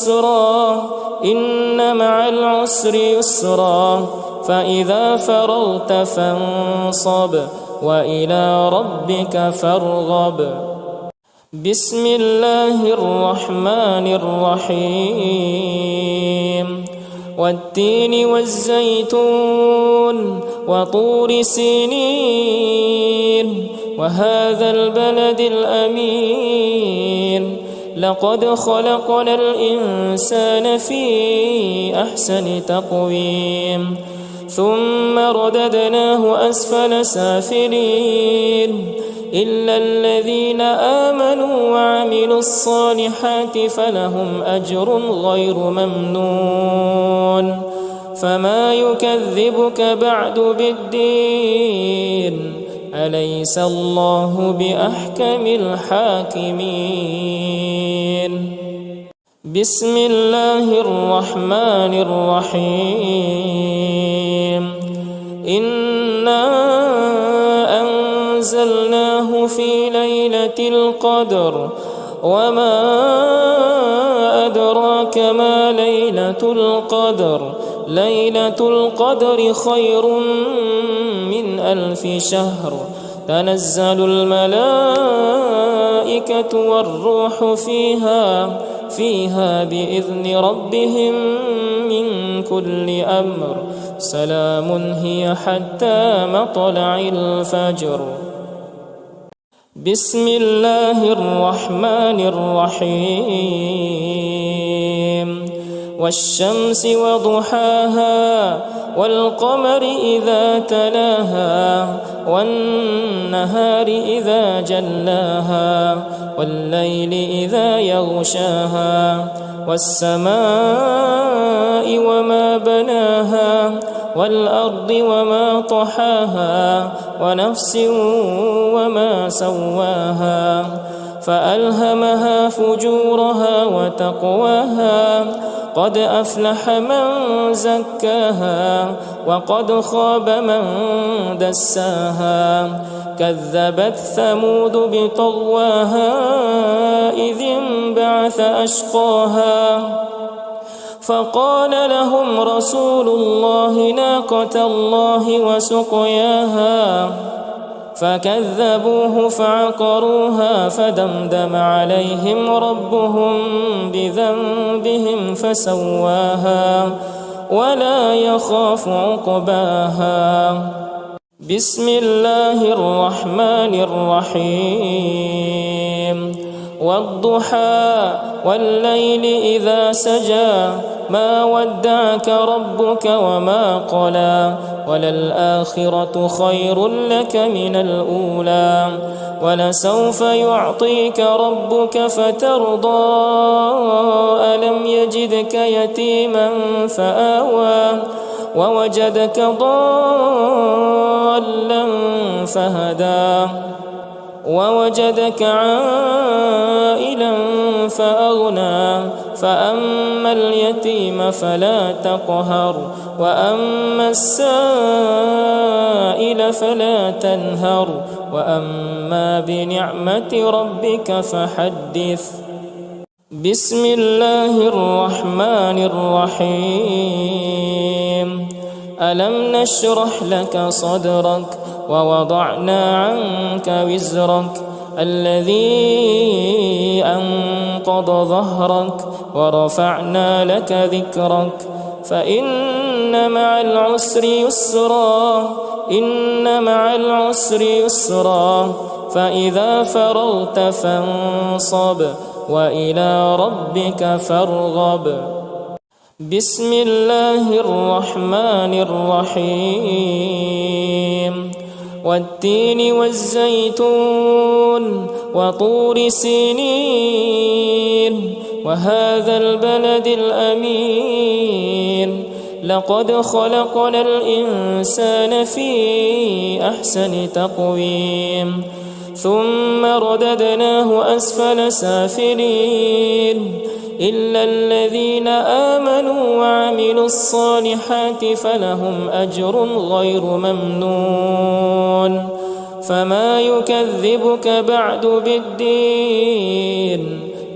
يسرا إن مع العسر يسرا فإذا فرغت فانصب وإلى ربك فارغب. بسم الله الرحمن الرحيم. والتين والزيتون وطور سينين وهذا البلد الأمين لقد خلقنا الإنسان في أحسن تقويم ثم رددناه أسفل سافلين إلا الذين آمنوا وعملوا الصالحات فلهم أجر غير ممنون. فما يكذبك بعد بالدين أليس الله بأحكم الحاكمين. بسم الله الرحمن الرحيم. إنا أنزلناه في ليلة القدر وما أدراك ما ليلة القدر ليلة القدر خير من 1000 شهر تنزل الملائكة والروح فيها بإذن ربهم من كل أمر سلام هي حتى مطلع الفجر. بسم الله الرحمن الرحيم. والشمس وضحاها والقمر إذا تلاها والنهار إذا جلاها والليل إذا يغشاها والسماء وما بناها والأرض وما طحاها ونفس وما سواها فألهمها فجورها وتقواها قد أفلح من زكاها وقد خاب من دساها كذبت ثمود بطغواها إذ انبعث أشقاها فقال لهم رسول الله ناقة الله وسقياها فكذبوه فعقروها فدمدم عليهم ربهم بذنبهم فسواها ولا يخاف عقباها. بسم الله الرحمن الرحيم. والضحى والليل إذا سجى ما ودعك ربك وما قلى وللآخرة خير لك من الأولى ولسوف يعطيك ربك فترضى ألم يجدك يتيما فآوى ووجدك ضالا فهدى ووجدك عائلا فأغنى فأما اليتيم فلا تقهر وأما السائل فلا تنهر وأما بنعمة ربك فحدث. بسم الله الرحمن الرحيم. ألم نشرح لك صدرك ووضعنا عنك وزرك الذي أنقض ظهرك ورفعنا لك ذكرك فإن مع العسر يسرا إن مع العسر يسرا فإذا فرغت فانصب وإلى ربك فارغب. بسم الله الرحمن الرحيم. والتين والزيتون وطور سينين وهذا البلد الأمين لقد خلقنا الإنسان في أحسن تقويم ثم رددناه أسفل سافلين إلا الذين آمنوا وعملوا الصالحات فلهم أجر غير ممنون. فما يكذبك بعد بالدين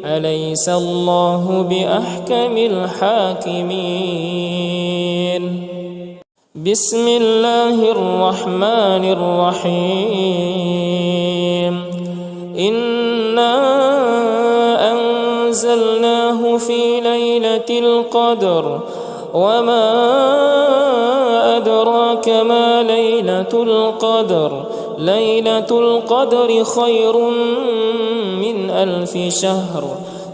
أليس الله بأحكم الحاكمين؟ بسم الله الرحمن الرحيم. إنا أنزلناه في ليلة القدر وما أدراك ما ليلة القدر ليلة القدر خير من 1000 شهر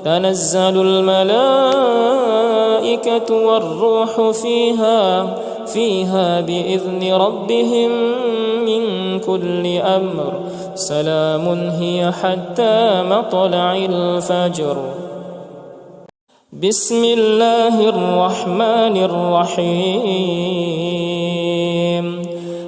تنزل الملائكة والروح فيها بإذن ربهم من كل أمر سلام هي حتى مطلع الفجر. بسم الله الرحمن الرحيم.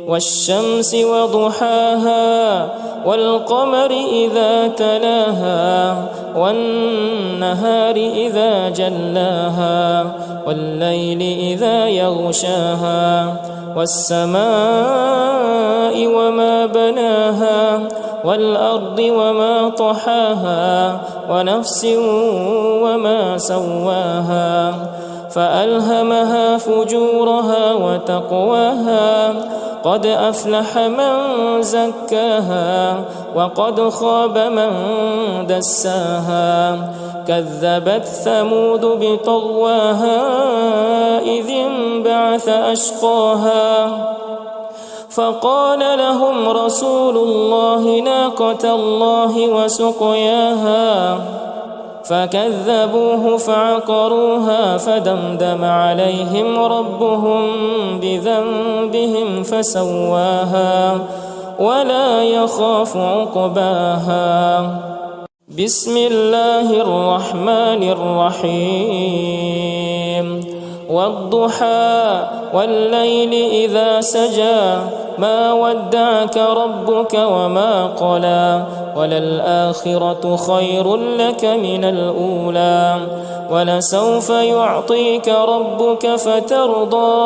والشمس وضحاها والقمر إذا تلاها والنهار إذا جلاها والليل إذا يغشاها والسماء وما بناها والأرض وما طحاها ونفس وما سواها فألهمها فجورها وتقواها قد أفلح من زكاها وقد خاب من دساها كذبت ثمود بطغواها إذ انبعث أشقاها فقال لهم رسول الله ناقة الله وسقياها فكذبوه فعقروها فدمدم عليهم ربهم بذنبهم فسواها ولا يخاف عقباها. بسم الله الرحمن الرحيم. والضحى والليل إذا سجى ما ودعك ربك وما قلى وللآخرة خير لك من الأولى ولسوف يعطيك ربك فترضى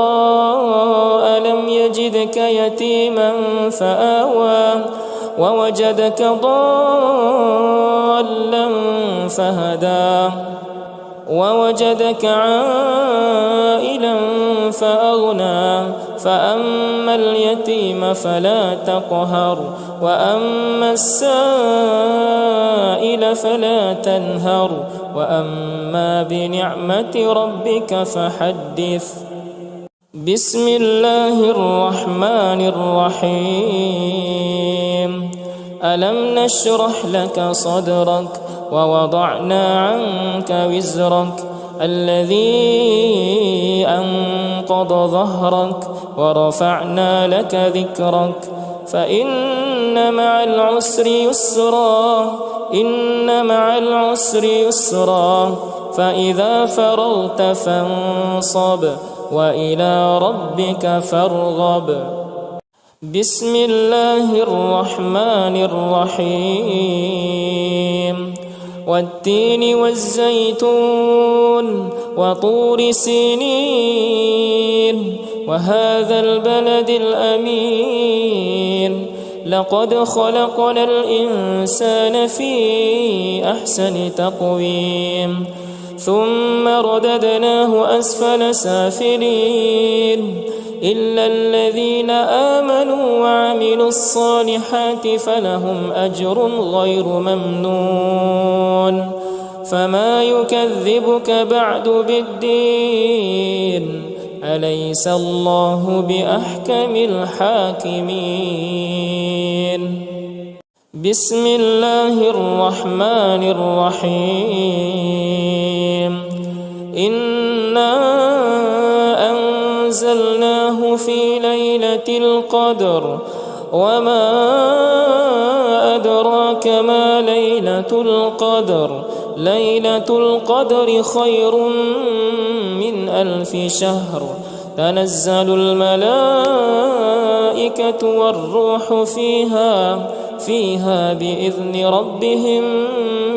ألم يجدك يتيما فآوى ووجدك ضالا فهدى ووجدك عائلا فأغنى فأما اليتيم فلا تقهر وأما السائل فلا تنهر وأما بنعمة ربك فحدث. بسم الله الرحمن الرحيم. ألم نشرح لك صدرك ووضعنا عنك وزرك الذي أنقض ظهرك ورفعنا لك ذكرك فإن مع العسر يسرا إن مع العسر يسرا فإذا فرغت فانصب وإلى ربك فارغب. بسم الله الرحمن الرحيم. والتين والزيتون وطور سينين وهذا البلد الأمين لقد خلقنا الإنسان في أحسن تقويم ثم رددناه أسفل سافلين إلا الذين آمنوا وعملوا الصالحات فلهم أجر غير ممنون فما يكذبك بعد بالدين أليس الله بأحكم الحاكمين. بسم الله الرحمن الرحيم. إنا أنزلناه في ليلة القدر وما أدراك ما ليلة القدر ليلة القدر خير من 1000 شهر تنزل الملائكة والروح فيها بإذن ربهم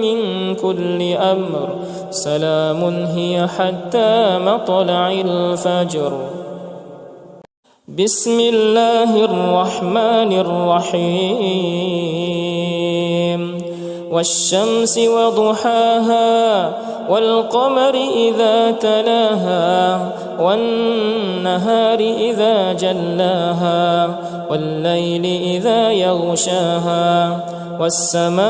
من كل أمر سلام هي حتى مطلع الفجر. بسم الله الرحمن الرحيم. والشمس وضحاها والقمر إذا تلاها والنهار إذا جلاها والليل إذا يغشاها والسماء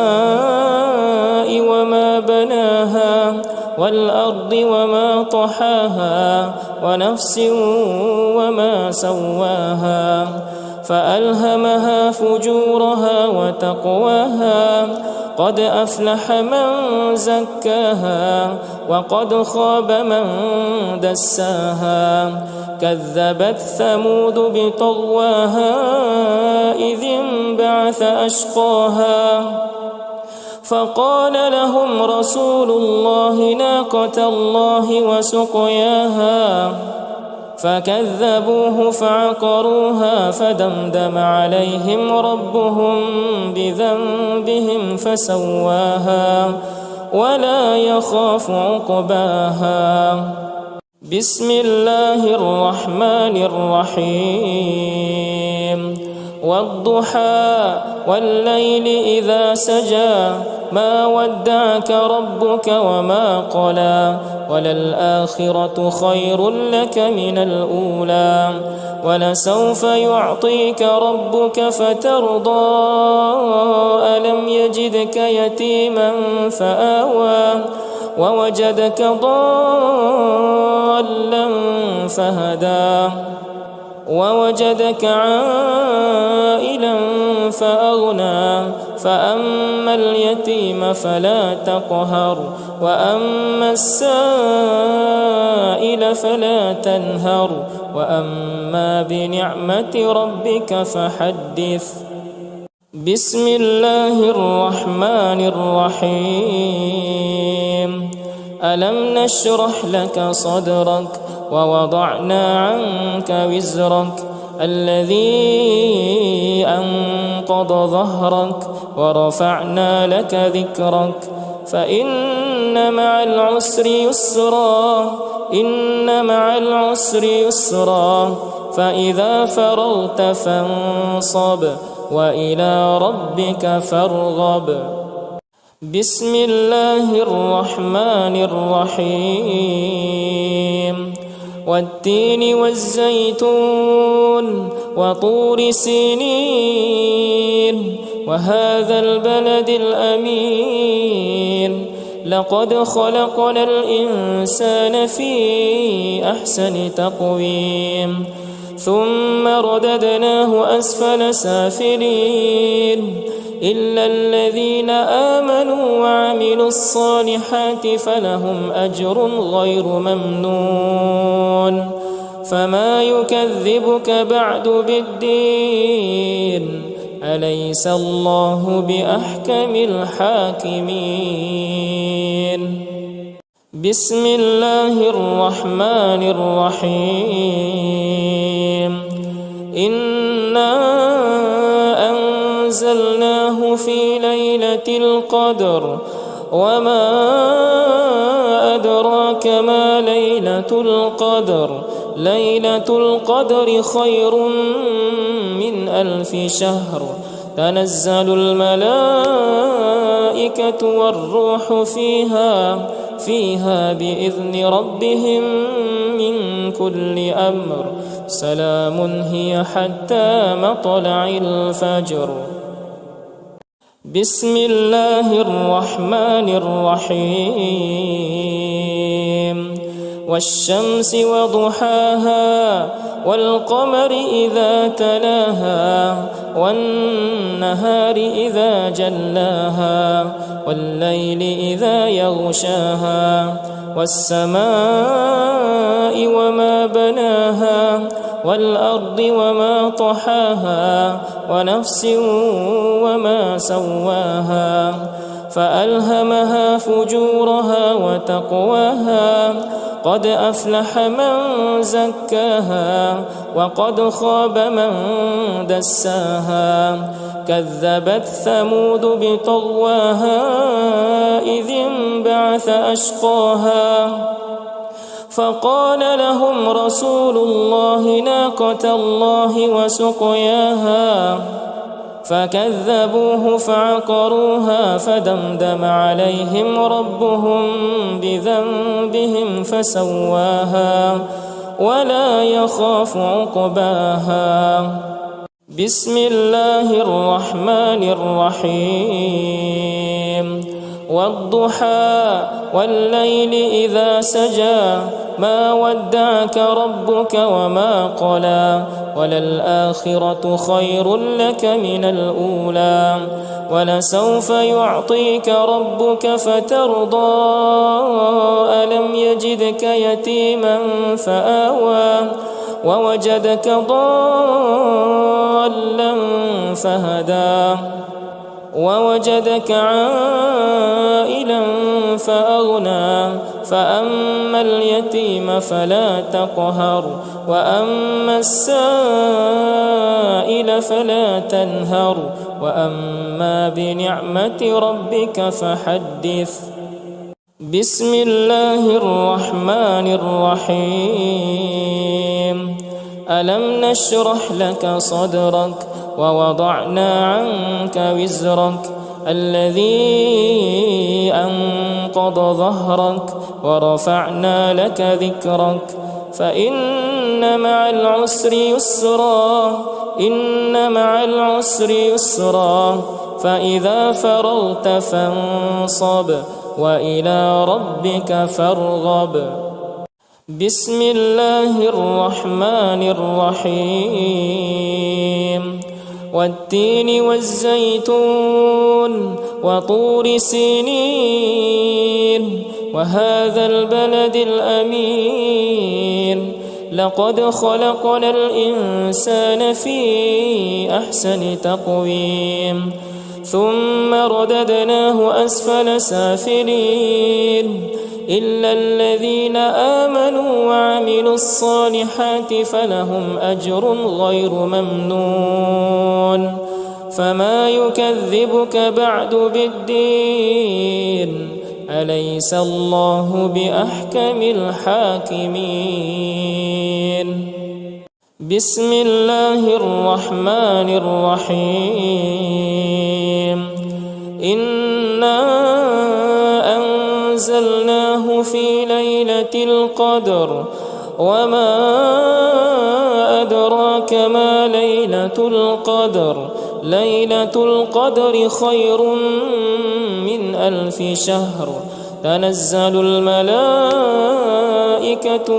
وما بناها والأرض وما طحاها ونفس وما سواها فألهمها فجورها وتقواها قد أفلح من زكاها وقد خاب من دساها كذبت ثمود بطغواها إذ انبعث أشقاها فقال لهم رسول الله ناقة الله وسقياها فكذبوه فعقروها فدمدم عليهم ربهم بذنبهم فسواها ولا يخاف عقباها. بسم الله الرحمن الرحيم. والضحى والليل إذا سجى ما ودعك ربك وما قلى وللآخرة خير لك من الأولى ولسوف يعطيك ربك فترضى ألم يجدك يتيما فآوى ووجدك ضالا فهدى ووجدك عائلا فأغنى فأما اليتيم فلا تقهر وأما السائل فلا تنهر وأما بنعمة ربك فحدث. بسم الله الرحمن الرحيم. ألم نشرح لك صدرك ووضعنا عنك وزرك الذي أنقض ظهرك ورفعنا لك ذكرك فإن مع العسر يسرا إن مع العسر يسرا فإذا فرغت فانصب وإلى ربك فارغب. بسم الله الرحمن الرحيم. والتين والزيتون وطور سينين وهذا البلد الأمين لقد خلقنا الإنسان في أحسن تقويم ثم رددناه أسفل سافلين إلا الذين آمنوا وعملوا الصالحات فلهم أجر غير ممنون فما يكذبك بعد بالدين أليس الله بأحكم الحاكمين. بسم الله الرحمن الرحيم. إنا أنزلناه في ليلة القدر وما أدراك ما ليلة القدر ليلة القدر خير من 1000 شهر تنزل الملائكة والروح فيها بإذن ربهم من كل أمر سلام هي حتى مطلع الفجر. بسم الله الرحمن الرحيم. والشمس وضحاها والقمر إذا تلاها والنهار إذا جلاها والليل إذا يغشاها والسماء وما بناها والأرض وما طحاها ونفس وما سواها فألهمها فجورها وتقواها قد أفلح من زكاها وقد خاب من دساها كذبت ثمود بطغواها إذ انبعث أشقاها فقال لهم رسول الله ناقة الله وسقياها فكذبوه فعقروها فدمدم عليهم ربهم بذنبهم فسواها ولا يخاف عقباها. بسم الله الرحمن الرحيم. والضحى والليل إذا سجى ما ودعك ربك وما قلى وللآخرة خير لك من الأولى ولسوف يعطيك ربك فترضى ألم يجدك يتيما فآوى ووجدك ضالا فهدى ووجدك عائلا فأغنى فأما اليتيم فلا تقهر وأما السائل فلا تنهر وأما بنعمة ربك فحدث. بسم الله الرحمن الرحيم. ألم نشرح لك صدرك ووضعنا عنك وزرك الذي أنقض ظهرك ورفعنا لك ذكرك فإن مع العسر يسرا إن مع العسر يسرا فإذا فرغت فانصب وإلى ربك فارغب. بسم الله الرحمن الرحيم. والتين والزيتون وطور سينين وهذا البلد الأمين لقد خلقنا الإنسان في أحسن تقويم ثم رددناه أسفل سافلين إلا الذين آمنوا وعملوا الصالحات فلهم أجر غير ممنون. فما يكذبك بعد بالدين أليس الله بأحكم الحاكمين. بسم الله الرحمن الرحيم. إنا أنزلناه في ليلة القدر وما أدراك ما ليلة القدر ليلة القدر خير من 1000 شهر تنزل الملائكة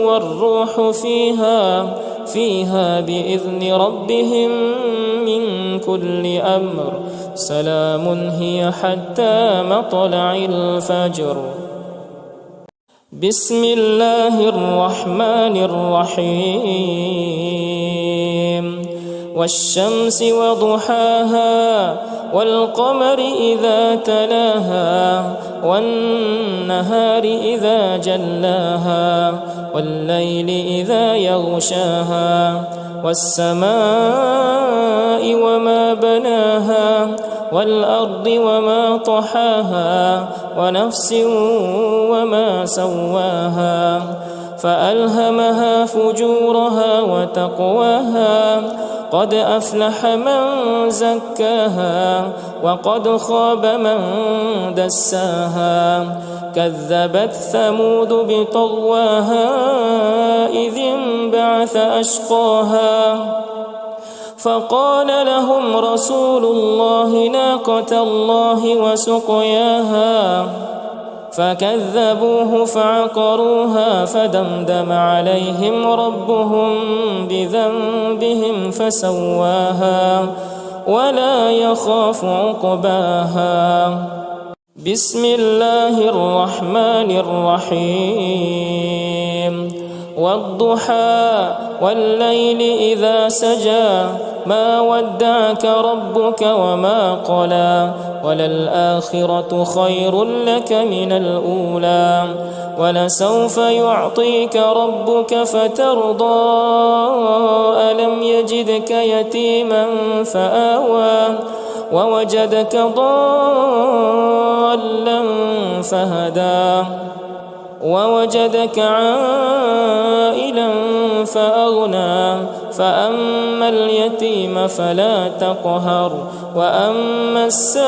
والروح فيها بإذن ربهم من كل أمر سلام هي حتى مطلع الفجر. بسم الله الرحمن الرحيم. والشمس وضحاها والقمر إذا تلاها والنهار إذا جلاها والليل إذا يغشاها والسماء وما بناها والأرض وما طحاها ونفس وما سواها فألهمها فجورها وتقواها قد أفلح من زكاها وقد خاب من دساها كذبت ثمود بطغواها إذ انبعث أشقاها فقال لهم رسول الله ناقة الله وسقياها فكذبوه فعقروها فدمدم عليهم ربهم بذنبهم فسواها ولا يخاف عقباها. بسم الله الرحمن الرحيم. والضحى والليل إذا سجى ما ودعك ربك وما قلى وللآخرة خير لك من الأولى ولسوف يعطيك ربك فترضى ألم يجدك يتيما فآوى ووجدك ضالا فهدى ووجدك عائلا فأغنى فأما اليتيم فلا تقهر وأما السائل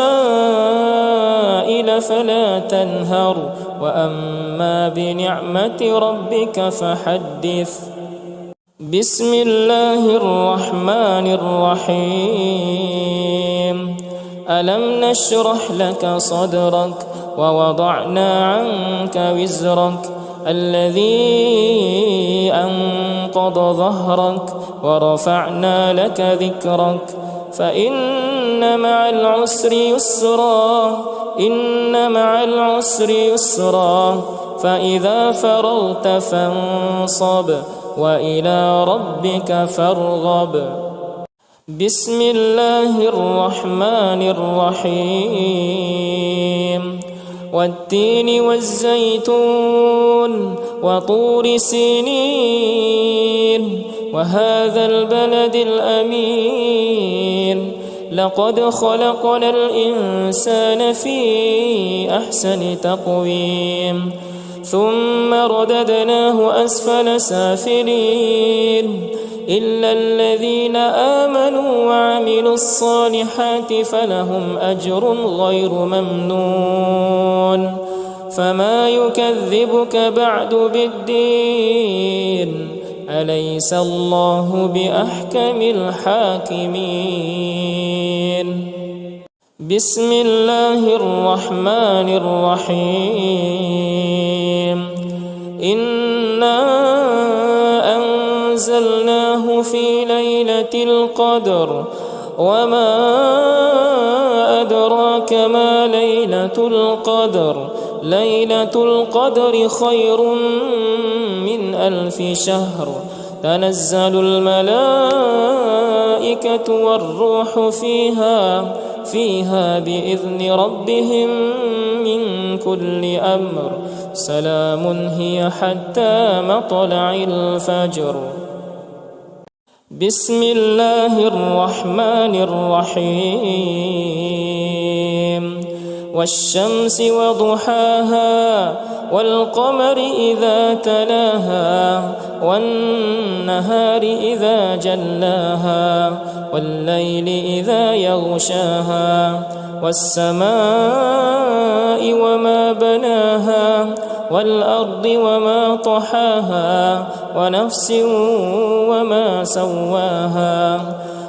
فلا تنهر وأما بنعمة ربك فحدث. بسم الله الرحمن الرحيم. ألم نشرح لك صدرك ووضعنا عنك وزرك الذي أنقض ظهرك ورفعنا لك ذكرك فإن مع العسر يسرا إن مع العسر يسرا فإذا فرغت فانصب وإلى ربك فارغب. بسم الله الرحمن الرحيم. والتين والزيتون وطور سينين وهذا البلد الأمين لقد خلقنا الإنسان في أحسن تقويم ثم رددناه أسفل سافلين إلا الذين آمنوا وعملوا الصالحات فلهم أجر غير ممنون. فما يكذبك بعد بالدين أليس الله بأحكم الحاكمين. بسم الله الرحمن الرحيم. إنا أنزلناه في ليلة القدر وما أدراك ما ليلة القدر ليلة القدر خير من 1000 شهر تنزل الملائكة والروح فيها بإذن ربهم من كل أمر سلام هي حتى مطلع الفجر. بسم الله الرحمن الرحيم. والشمس وضحاها والقمر إذا تلاها والنهار إذا جلاها والليل إذا يغشاها والسماء وما بناها والأرض وما طحاها ونفس وما سواها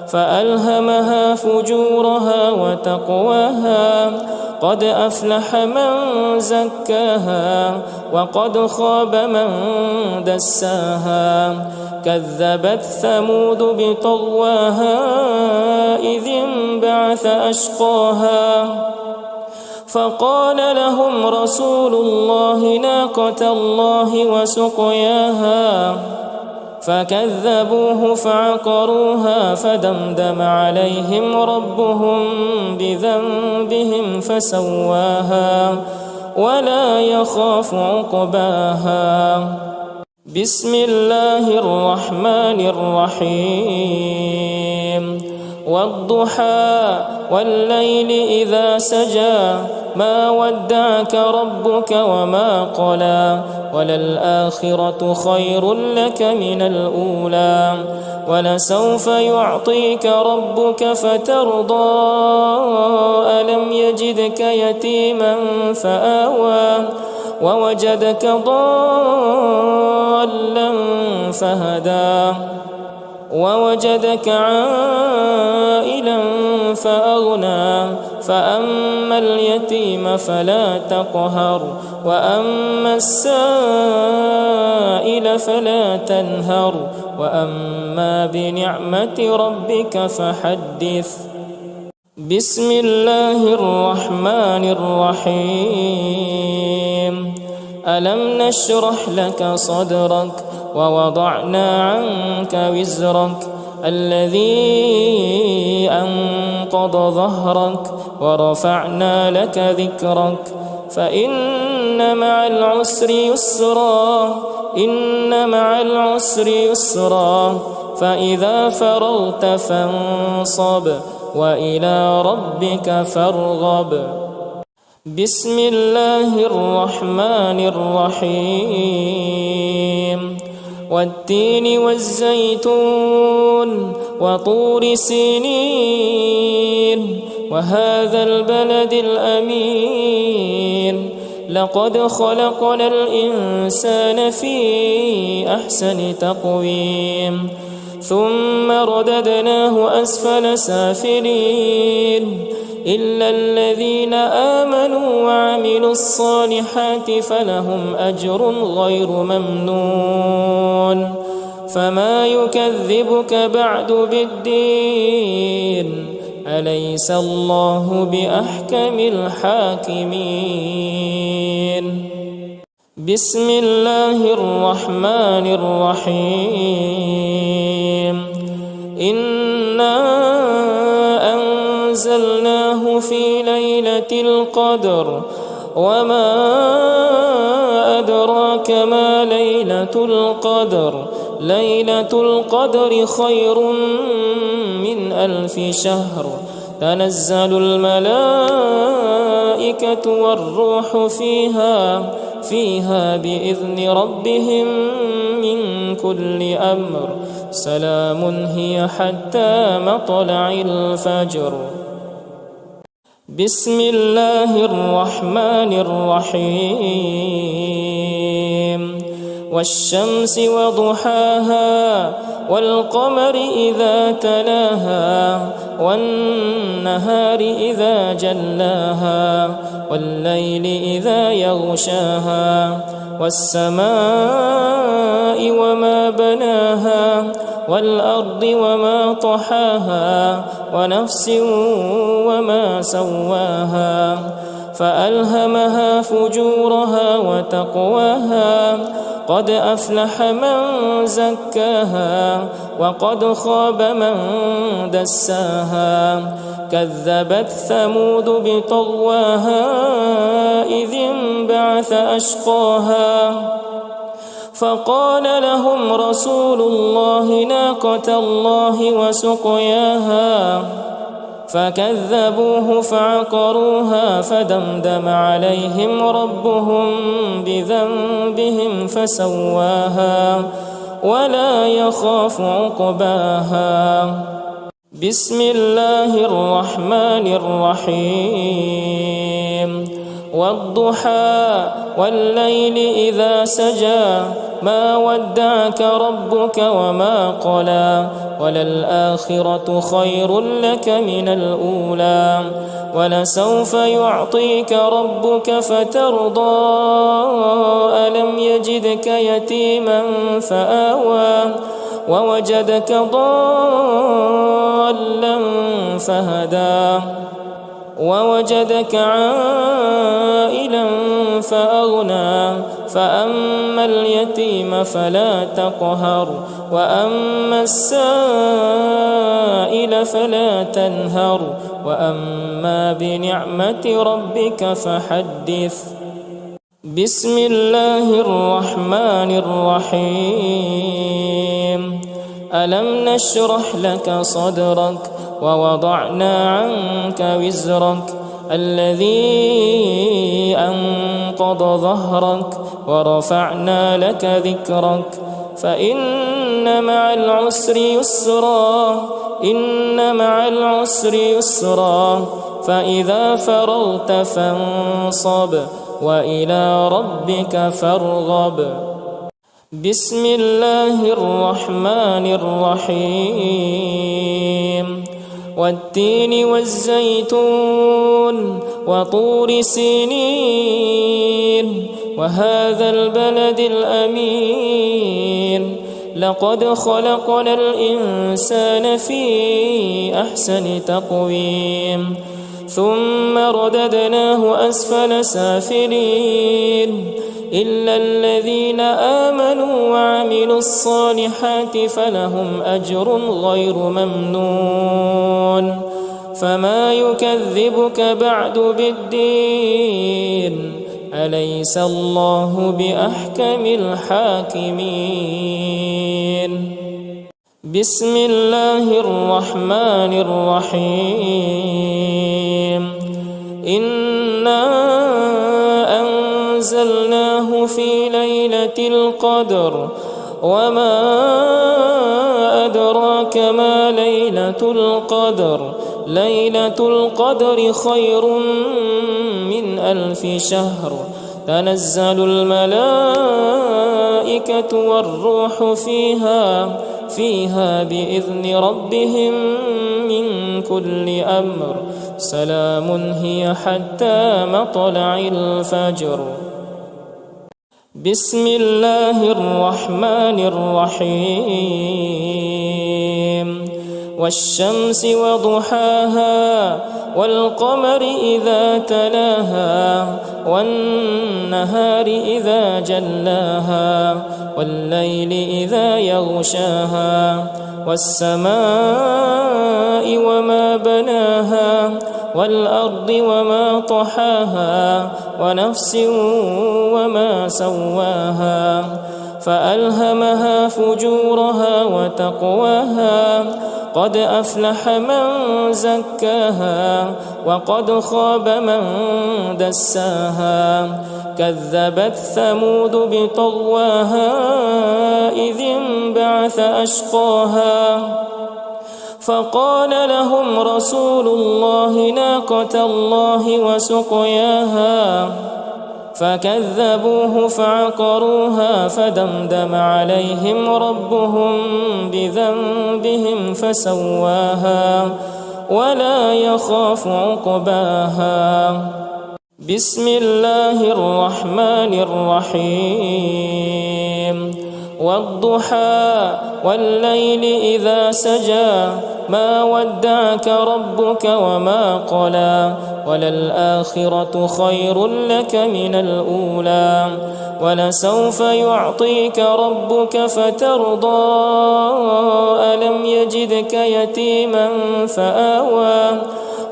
فألهمها فجورها وتقواها قد أفلح من زكاها وقد خاب من دساها كذبت ثمود بطغواها إذ انبعث أشقاها فقال لهم رسول الله ناقة الله وسقياها فكذبوه فعقروها فدمدم عليهم ربهم بذنبهم فسواها ولا يخاف عقباها. بسم الله الرحمن الرحيم. والضحى والليل إذا سجى ما ودعك ربك وما قلى وللآخرة خير لك من الأولى ولسوف يعطيك ربك فترضى ألم يجدك يتيما فآوى ووجدك ضالا فهدى ووجدك عائلا فأغنى فأما اليتيم فلا تقهر وأما السائل فلا تنهر وأما بنعمة ربك فحدث. بسم الله الرحمن الرحيم. ألم نشرح لك صدرك ووضعنا عنك وزرك الذي أنقض ظهرك ورفعنا لك ذكرك فإن مع العسر يسرا إن مع العسر يسرا فإذا فرغت فانصب وإلى ربك فارغب. بسم الله الرحمن الرحيم. والتين والزيتون وطور سينين وهذا البلد الأمين لقد خلقنا الإنسان في أحسن تقويم ثم رددناه أسفل سافلين إلا الذين آمنوا وعملوا الصالحات فلهم أجر غير ممنون فما يكذبك بعد بالدين أليس الله بأحكم الحاكمين بسم الله الرحمن الرحيم إنا أنزلناه في ليلة القدر وما أدراك ما ليلة القدر ليلة القدر خير من 1000 شهر تنزل الملائكة والروح فيها بإذن ربهم من كل أمر سلام هي حتى مطلع الفجر بسم الله الرحمن الرحيم والشمس وضحاها والقمر إذا تلاها والنهار إذا جلاها والليل إذا يغشاها والسماء وما بناها والأرض وما طحاها ونفس وما سواها فألهمها فجورها وتقواها قد أفلح من زكاها وقد خاب من دساها كذبت ثمود بطغواها إذ انبعث أشقاها فقال لهم رسول الله ناقة الله وسقياها فكذبوه فعقروها فدمدم عليهم ربهم بذنبهم فسواها ولا يخاف عقباها بسم الله الرحمن الرحيم والضحى والليل إذا سجى ما ودعك ربك وما قلى وللآخرة خير لك من الأولى ولسوف يعطيك ربك فترضى ألم يجدك يتيما فآوى ووجدك ضالا فهدى ووجدك عائلا فأغنى فأما اليتيم فلا تقهر وأما السائل فلا تنهر وأما بنعمة ربك فحدث بسم الله الرحمن الرحيم ألم نشرح لك صدرك ووضعنا عنك وزرك الذي أنقض ظهرك ورفعنا لك ذكرك فإن مع العسر يسرا إن مع العسر يسرا فإذا فرغت فانصب وإلى ربك فارغب بسم الله الرحمن الرحيم والتين والزيتون وطور سينين وهذا البلد الأمين لقد خلقنا الإنسان في أحسن تقويم ثم رددناه أسفل سافلين إلا الذين آمنوا وعملوا الصالحات فلهم أجر غير ممنون فما يكذبك بعد بالدين أليس الله بأحكم الحاكمين بسم الله الرحمن الرحيم إنا أنزلناه في ليلة القدر وما أدراك ما ليلة القدر ليلة القدر خير من 1000 شهر تنزل الملائكة والروح فيها بإذن ربهم من كل أمر سلام هي حتى مطلع الفجر. بسم الله الرحمن الرحيم والشمس وضحاها والقمر إذا تلاها والنهار إذا جلاها والليل إذا يغشاها والسماء وما بناها والأرض وما طحاها ونفس وما سواها فألهمها فجورها وتقواها قد أفلح من زكاها وقد خاب من دساها كذبت ثمود بطغواها إذ انبعث أشقاها فقال لهم رسول الله ناقة الله وسقياها فكذبوه فعقروها فدمدم عليهم ربهم بذنبهم فسواها ولا يخاف عقباها. بسم الله الرحمن الرحيم والضحى والليل إذا سجى ما ودعك ربك وما قلى وللآخرة خير لك من الأولى ولسوف يعطيك ربك فترضى ألم يجدك يتيما فآوى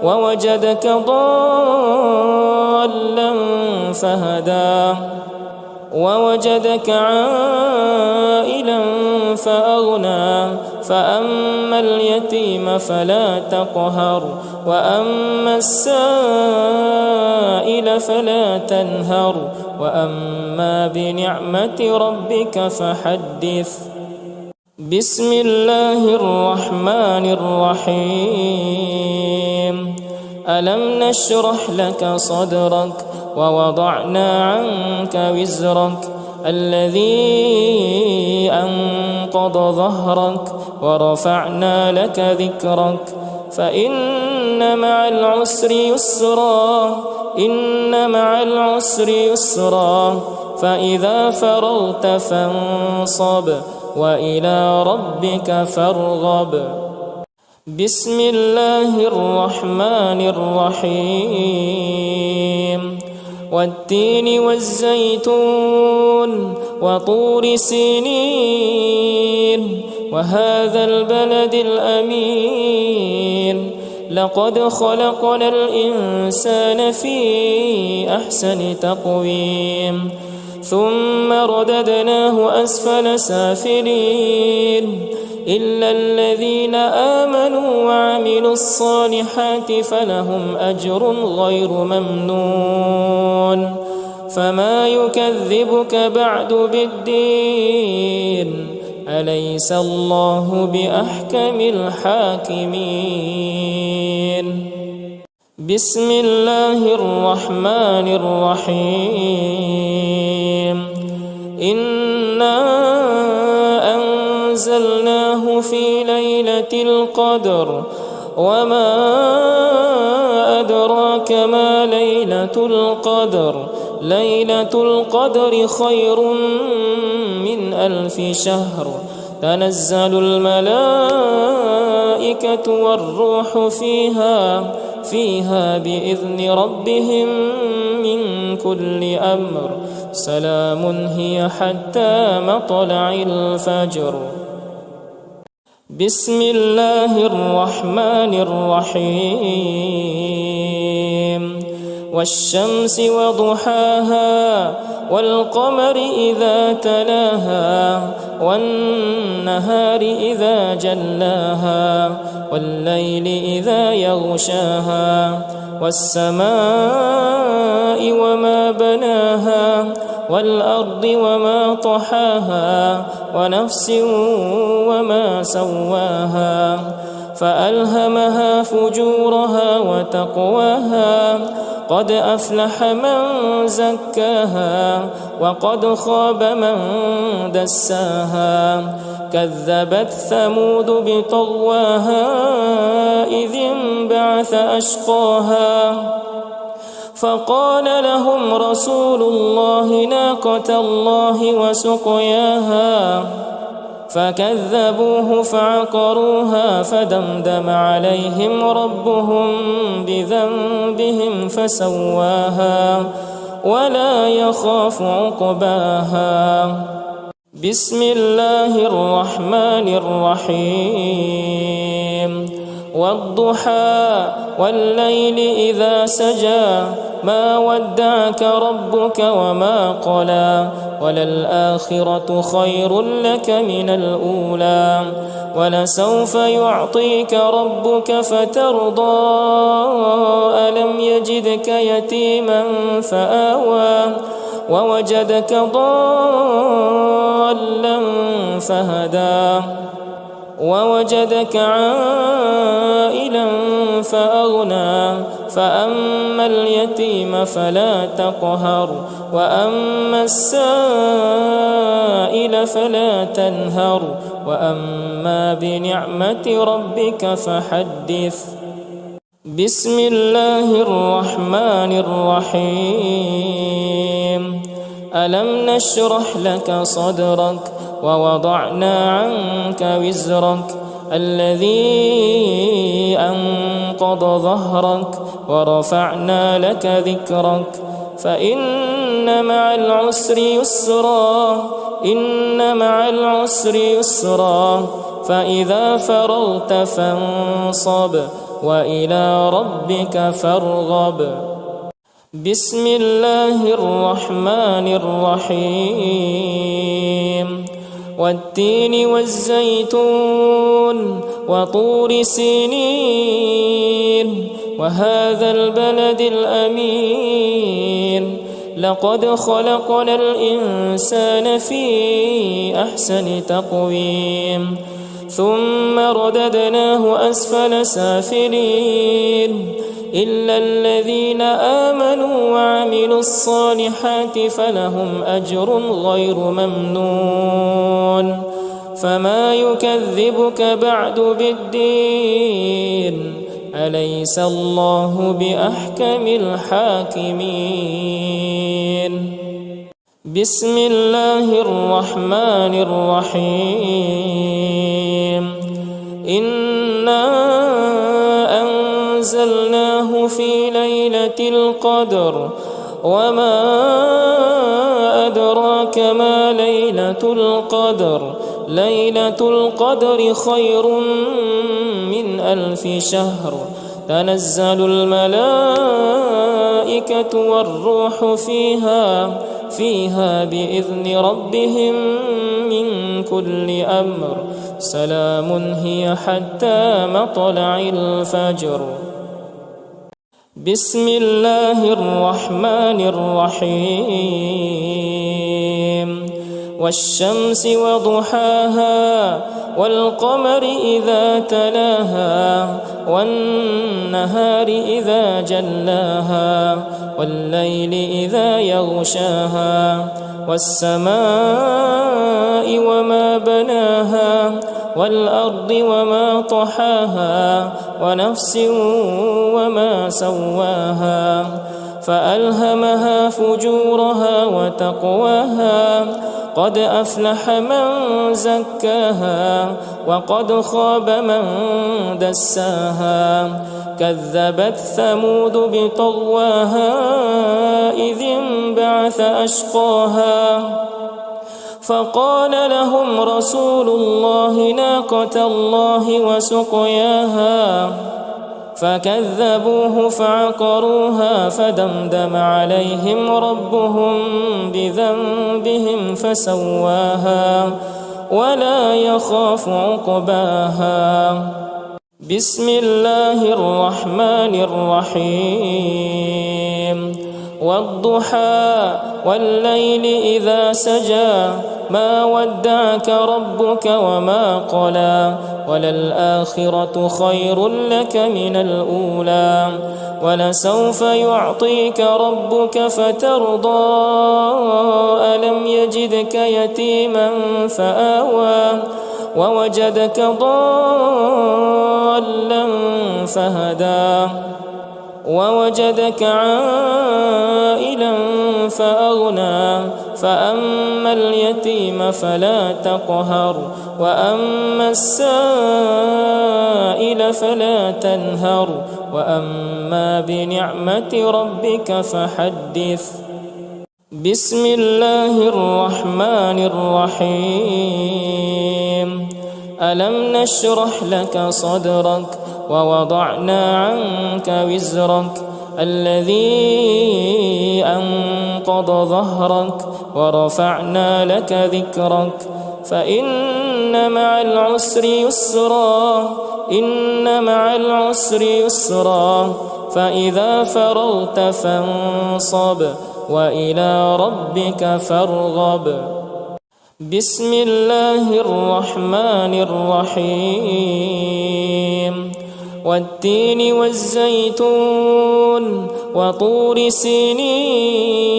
ووجدك ضالا فهدى ووجدك عائلا فأغنى فأما اليتيم فلا تقهر وأما السائل فلا تنهر وأما بنعمة ربك فحدث. بسم الله الرحمن الرحيم ألم نشرح لك صدرك ووضعنا عنك وزرك الذي أنقض ظهرك ورفعنا لك ذكرك فإن مع العسر يسرا إن مع العسر يسرا فإذا فرغت فانصب وإلى ربك فارغب. بسم الله الرحمن الرحيم والتين والزيتون وطور سينين وهذا البلد الأمين لقد خلقنا الإنسان في أحسن تقويم ثم رددناه أسفل سافلين إلا الذين آمنوا وعملوا الصالحات فلهم أجر غير ممنون فما يكذبك بعد بالدين أليس الله بأحكم الحاكمين. بسم الله الرحمن الرحيم إنا أنزلناه في ليلة القدر وما أدراك ما ليلة القدر ليلة القدر خير من 1000 شهر تنزل الملائكة والروح فيها بإذن ربهم من كل أمر سلام هي حتى مطلع الفجر. بسم الله الرحمن الرحيم والشمس وضحاها والقمر إذا تلاها والنهار إذا جلاها والليل إذا يغشاها والسماء وما بناها والأرض وما طحاها ونفس وما سواها فألهمها فجورها وتقواها قد أفلح من زكاها وقد خاب من دساها كذبت ثمود بطغواها إذ انبعث أشقاها فقال لهم رسول الله ناقة الله وسقياها فكذبوه فعقروها فدمدم عليهم ربهم بذنبهم فسواها ولا يخاف عقباها. بسم الله الرحمن الرحيم. والضحى والليل إذا سجى ما ودعك ربك وما قلى وللآخرة خير لك من الأولى ولسوف يعطيك ربك فترضى ألم يجدك يتيما فآوى ووجدك ضالا فهدى ووجدك عائلا فأغنى فأما اليتيم فلا تقهر وأما السائل فلا تنهر وأما بنعمة ربك فحدث. بسم الله الرحمن الرحيم. ألم نشرح لك صدرك ووضعنا عنك وزرك الذي أنقض ظهرك ورفعنا لك ذكرك فإن مع العسر يسرا إن مع العسر يسرا فإذا فرغت فانصب وإلى ربك فارغب. بسم الله الرحمن الرحيم. والتين والزيتون وطور سينين وهذا البلد الأمين لقد خلقنا الإنسان في أحسن تقويم ثم رددناه أسفل سافلين إلا الذين آمنوا وعملوا الصالحات فلهم أجر غير ممنون فما يكذبك بعد بالدين أليس الله بأحكم الحاكمين. بسم الله الرحمن الرحيم. إنا أنزلناه في ليلة القدر وما أدراك ما ليلة القدر ليلة القدر خير من 1000 شهر تنزل الملائكة والروح فيها بإذن ربهم من كل أمر سلام هي حتى مطلع الفجر. بسم الله الرحمن الرحيم. والشمس وضحاها والقمر إذا تلاها والنهار إذا جلاها والليل إذا يغشاها والسماء وما بناها والأرض وما طحاها ونفس وما سواها فألهمها فجورها وتقواها قد أفلح من زكاها وقد خاب من دساها كذبت ثمود بطغواها إذ انبعث أشقاها فقال لهم رسول الله ناقة الله وسقياها فكذبوه فعقروها فدمدم عليهم ربهم بذنبهم فسواها ولا يخاف عقباها. بسم الله الرحمن الرحيم والضحى والليل إذا سجى ما ودعك ربك وما قلى وللآخرة خير لك من الأولى ولسوف يعطيك ربك فترضى ألم يجدك يتيما فآوى ووجدك ضالا فهدى ووجدك عائلا فأغنى فأما اليتيم فلا تقهر وأما السائل فلا تنهر وأما بنعمة ربك فحدث بسم الله الرحمن الرحيم ألم نشرح لك صدرك ووضعنا عنك وزرك الذي أنقض ظهرك ورفعنا لك ذكرك فإن مع العسر يسرا إن مع العسر يسرا فإذا فرغت فانصب وإلى ربك فارغب بسم الله الرحمن الرحيم والتين والزيتون وطور سينين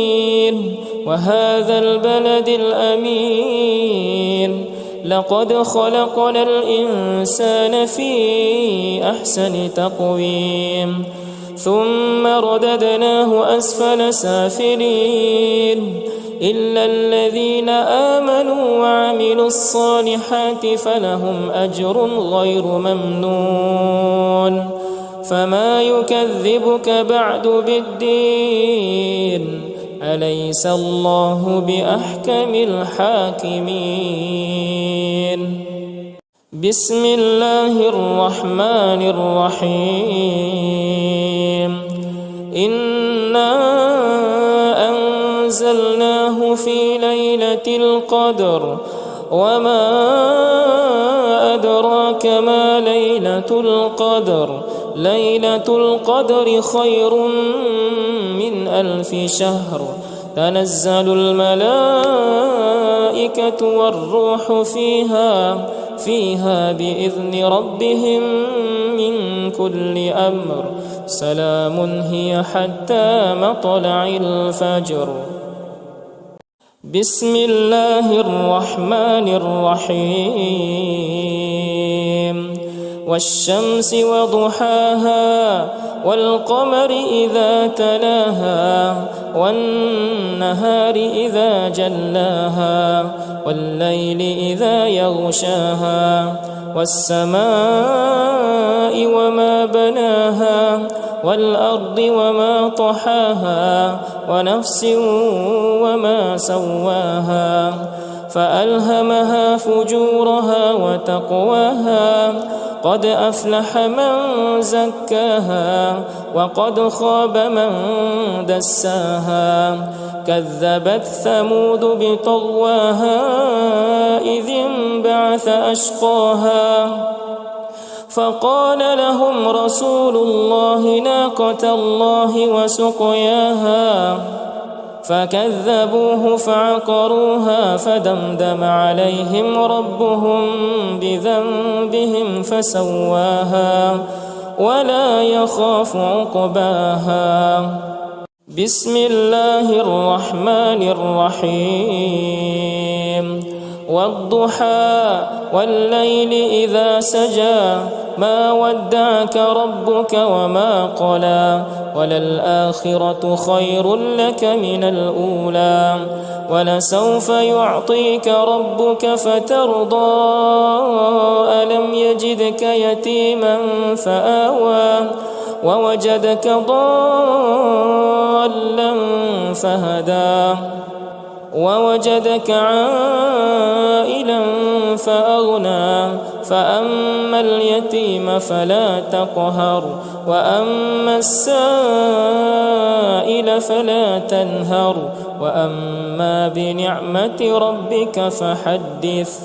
وهذا البلد الأمين لقد خلقنا الإنسان في أحسن تقويم ثم رددناه أسفل سافلين إلا الذين آمنوا وعملوا الصالحات فلهم أجر غير ممنون فما يكذبك بعد بالدين أليس الله بأحكم الحاكمين بسم الله الرحمن الرحيم إنا أنزلناه في ليلة القدر وما أدراك ما ليلة القدر ليلة القدر خير من 1000 شهر تنزل الملائكة والروح فيها بإذن ربهم من كل أمر سلام هي حتى مطلع الفجر بسم الله الرحمن الرحيم والشمس وضحاها والقمر إذا تلاها والنهار إذا جلاها والليل إذا يغشاها والسماء وما بناها والأرض وما طحاها ونفس وما سواها فألهمها فجورها وتقواها قد أفلح من زكاها وقد خاب من دساها كذبت ثمود بطغواها إذ انبعث أشقاها فقال لهم رسول الله ناقة الله وسقياها فكذبوه فعقروها فدمدم عليهم ربهم بذنبهم فسواها ولا يخاف عقباها بسم الله الرحمن الرحيم والضحى والليل إذا سجى ما ودعك ربك وما قلى وللآخرة خير لك من الأولى ولسوف يعطيك ربك فترضى ألم يجدك يتيما فآوى ووجدك ضالا فهدى ووجدك عائلا فأغنى فأما اليتيم فلا تقهر وأما السائل فلا تنهر وأما بنعمة ربك فحدث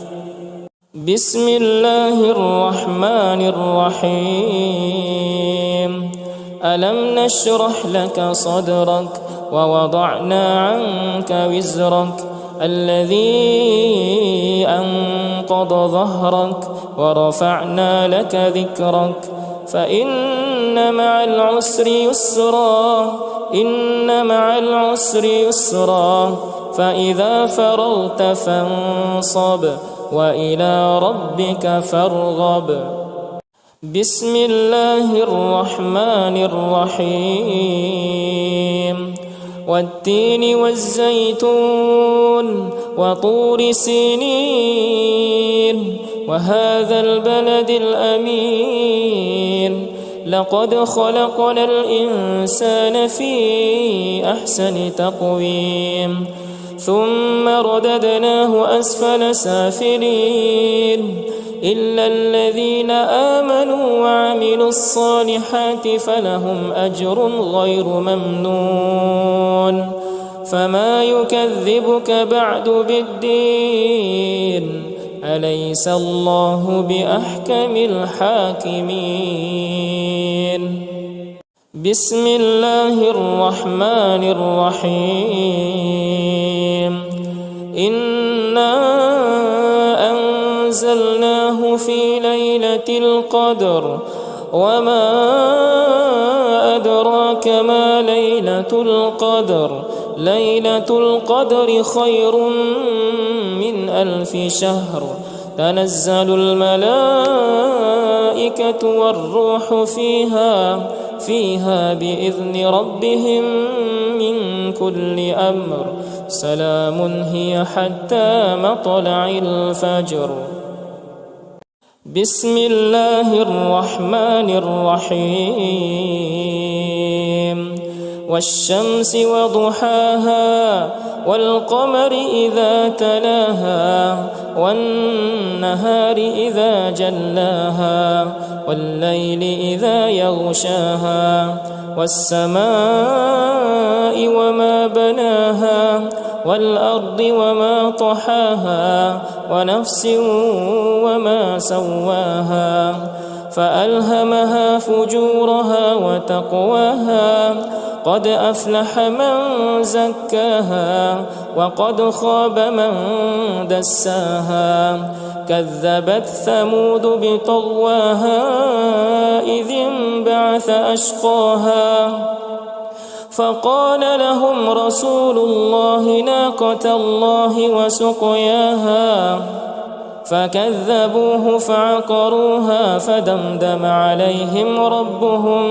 بسم الله الرحمن الرحيم ألم نشرح لك صدرك ووضعنا عنك وزرك الذي أنقض ظهرك ورفعنا لك ذكرك فإن مع العسر يسرا إن مع العسر يسرا فإذا فرغت فانصب وإلى ربك فارغب بسم الله الرحمن الرحيم والتين والزيتون وطور سينين وهذا البلد الأمين لقد خلقنا الإنسان في أحسن تقويم ثم رددناه أسفل سافلين إلا الذين آمنوا وعملوا الصالحات فلهم أجر غير ممنون فما يكذبك بعد بالدين أليس الله بأحكم الحاكمين بسم الله الرحمن الرحيم إنا أنزلناه في ليلة القدر وما أدراك ما ليلة القدر ليلة القدر خير من 1000 شهر تنزل الملائكة والروح فيها بإذن ربهم من كل أمر سلام هي حتى مطلع الفجر بسم الله الرحمن الرحيم والشمس وضحاها والقمر إذا تلاها والنهار إذا جلاها والليل إذا يغشاها والسماء وما بناها والأرض وما طحاها ونفس وما سواها فألهمها فجورها وتقواها قد أفلح من زكاها وقد خاب من دساها كذبت ثمود بطغواها إذ انبعث أشقاها فقال لهم رسول الله ناقة الله وسقياها فكذبوه فعقروها فدمدم عليهم ربهم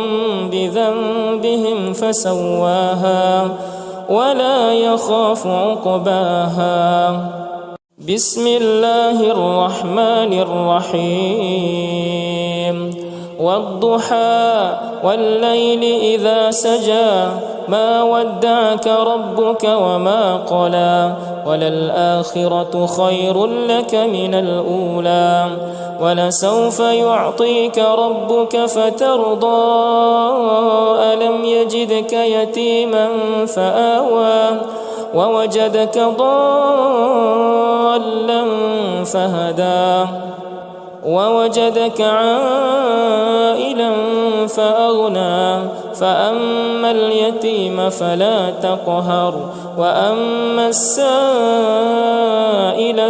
بذنبهم فسواها ولا يخاف عقباها بسم الله الرحمن الرحيم والضحى والليل إذا سجى ما ودعك ربك وما قلى وللآخرة خير لك من الأولى ولسوف يعطيك ربك فترضى ألم يجدك يتيما فآوى ووجدك ضالا فهدى ووجدك عائلا فأغنى فأما اليتيم فلا تقهر وأما السائل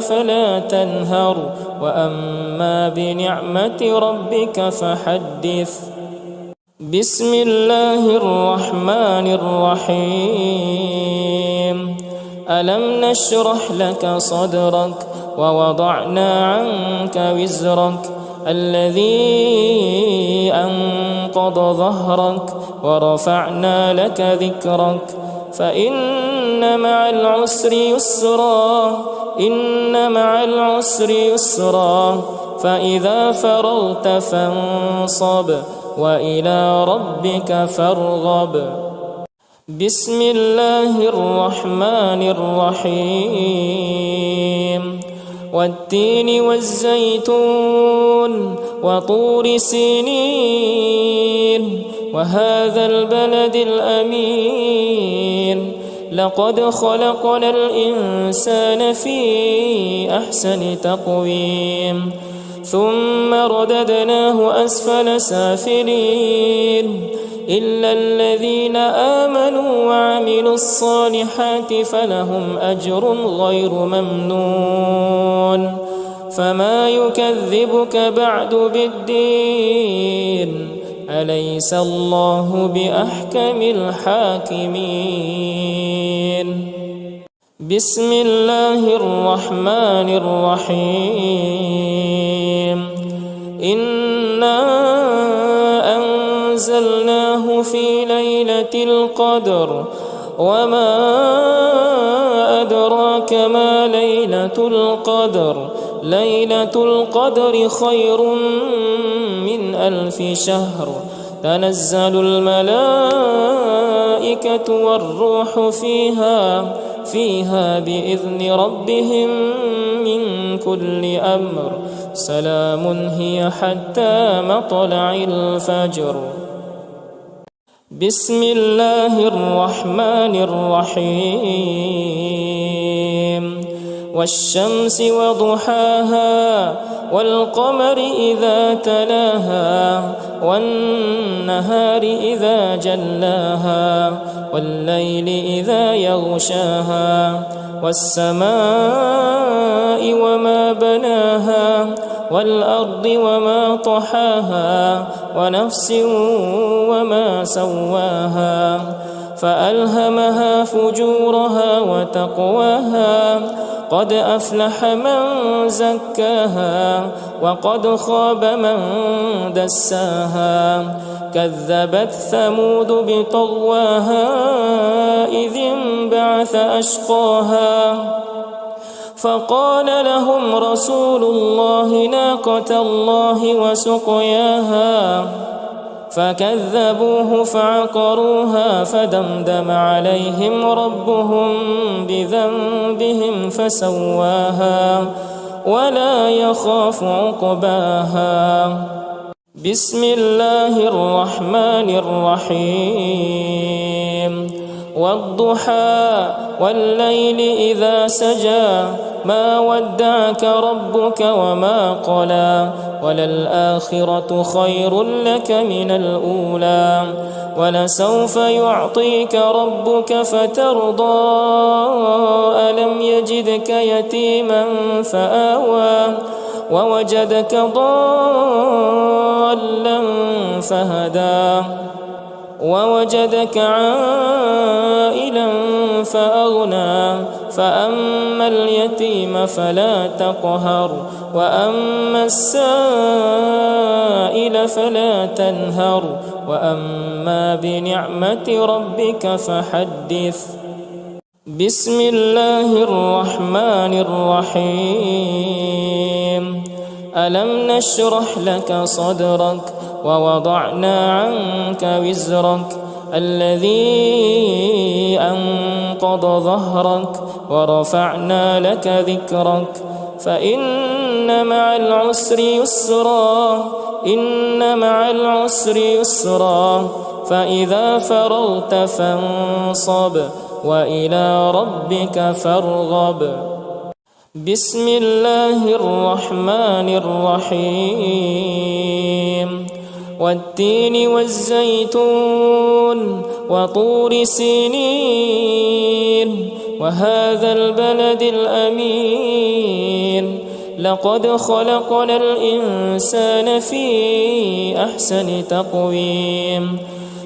فلا تنهر وأما بنعمة ربك فحدث بسم الله الرحمن الرحيم ألم نشرح لك صدرك ووضعنا عنك وزرك الذي أنقض ظهرك ورفعنا لك ذكرك فإن مع العسر يسرا إن مع العسر يسرا فإذا فرغت فانصب وإلى ربك فارغب بسم الله الرحمن الرحيم والتين والزيتون وطور سينين وهذا البلد الأمين لقد خلقنا الإنسان في أحسن تقويم ثم رددناه أسفل سافلين إلا الذين آمنوا وعملوا الصالحات فلهم أجر غير ممنون فما يكذبك بعد بالدين أليس الله بأحكم الحاكمين بسم الله الرحمن الرحيم إنا أنزلناه في ليلة القدر وما أدراك ما ليلة القدر ليلة القدر خير من 1000 شهر تنزل الملائكة والروح فيها بإذن ربهم من كل أمر سلام هي حتى مطلع الفجر بسم الله الرحمن الرحيم والشمس وضحاها والقمر إذا تلاها والنهار إذا جلاها والليل إذا يغشاها والسماء وما بناها والأرض وما طحاها ونفس وما سواها فألهمها فجورها وتقواها قد أفلح من زكاها وقد خاب من دساها كذبت ثمود بطغواها إذ انبعث أشقاها فقال لهم رسول الله ناقة الله وسقياها فكذبوه فعقروها فدمدم عليهم ربهم بذنبهم فسواها ولا يخاف عقباها بسم الله الرحمن الرحيم والضحى والليل إذا سجى ما ودعك ربك وما قلى وللآخرة خير لك من الأولى ولسوف يعطيك ربك فترضى ألم يجدك يتيما فآوى ووجدك ضالا فهدى ووجدك عائلا فأغنى فأما اليتيم فلا تقهر وأما السائل فلا تنهر وأما بنعمة ربك فحدث بسم الله الرحمن الرحيم ألم نشرح لك صدرك ووضعنا عنك وزرك الذي أنقض ظهرك ورفعنا لك ذكرك فإن مع العسر يسرا إن مع العسر يسرا فإذا فرغت فانصب وإلى ربك فارغب بسم الله الرحمن الرحيم والتين والزيتون وطور سينين وهذا البلد الأمين لقد خلقنا الإنسان في أحسن تقويم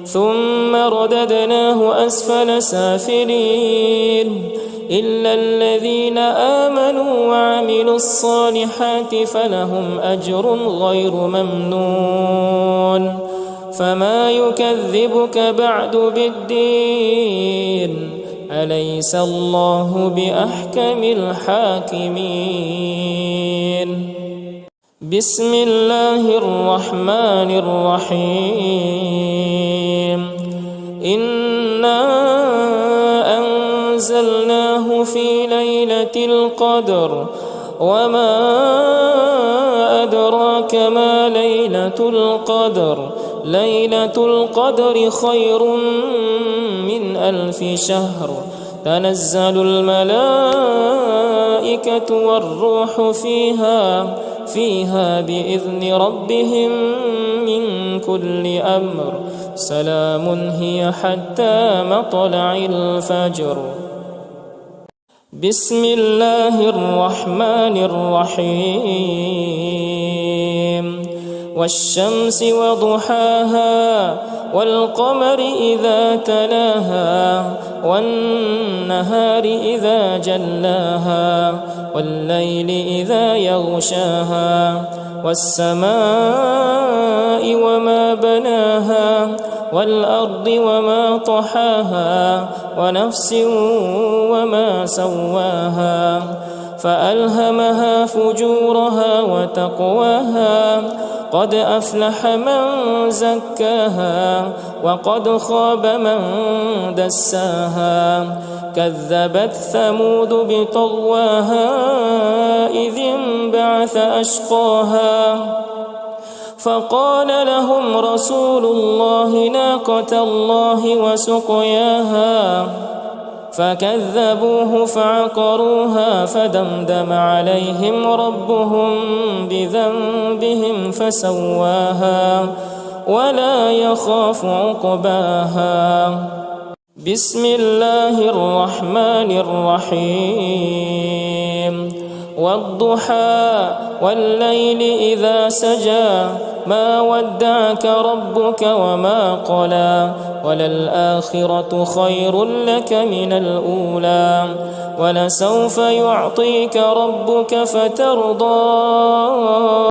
ثم رددناه أسفل سافلين إلا الذين آمنوا وعملوا الصالحات فلهم أجر غير ممنون فما يكذبك بعد بالدين أليس الله بأحكم الحاكمين بسم الله الرحمن الرحيم إنا أنزلناه في ليلة القدر وما أدراك ما ليلة القدر ليلة القدر خير من 1000 شهر تنزل الملائكة والروح فيها بإذن ربهم من كل أمر سلام هي حتى مطلع الفجر. بسم الله الرحمن الرحيم. والشمس وضحاها والقمر إذا تلاها والنهار إذا جلاها والليل إذا يغشاها والسماء وما بناها والأرض وما طحاها ونفس وما سواها فألهمها فجورها وتقواها قد أفلح من زكاها وقد خاب من دساها كذبت ثمود بطغواها إذ انبعث أشقاها فقال لهم رسول الله ناقة الله وسقياها فكذبوه فعقروها فدمدم عليهم ربهم بذنبهم فسواها ولا يخاف عقباها. بسم الله الرحمن الرحيم. والضحى والليل إذا سجى ما ودعك ربك وما قلى وللآخرة خير لك من الأولى ولسوف يعطيك ربك فترضى.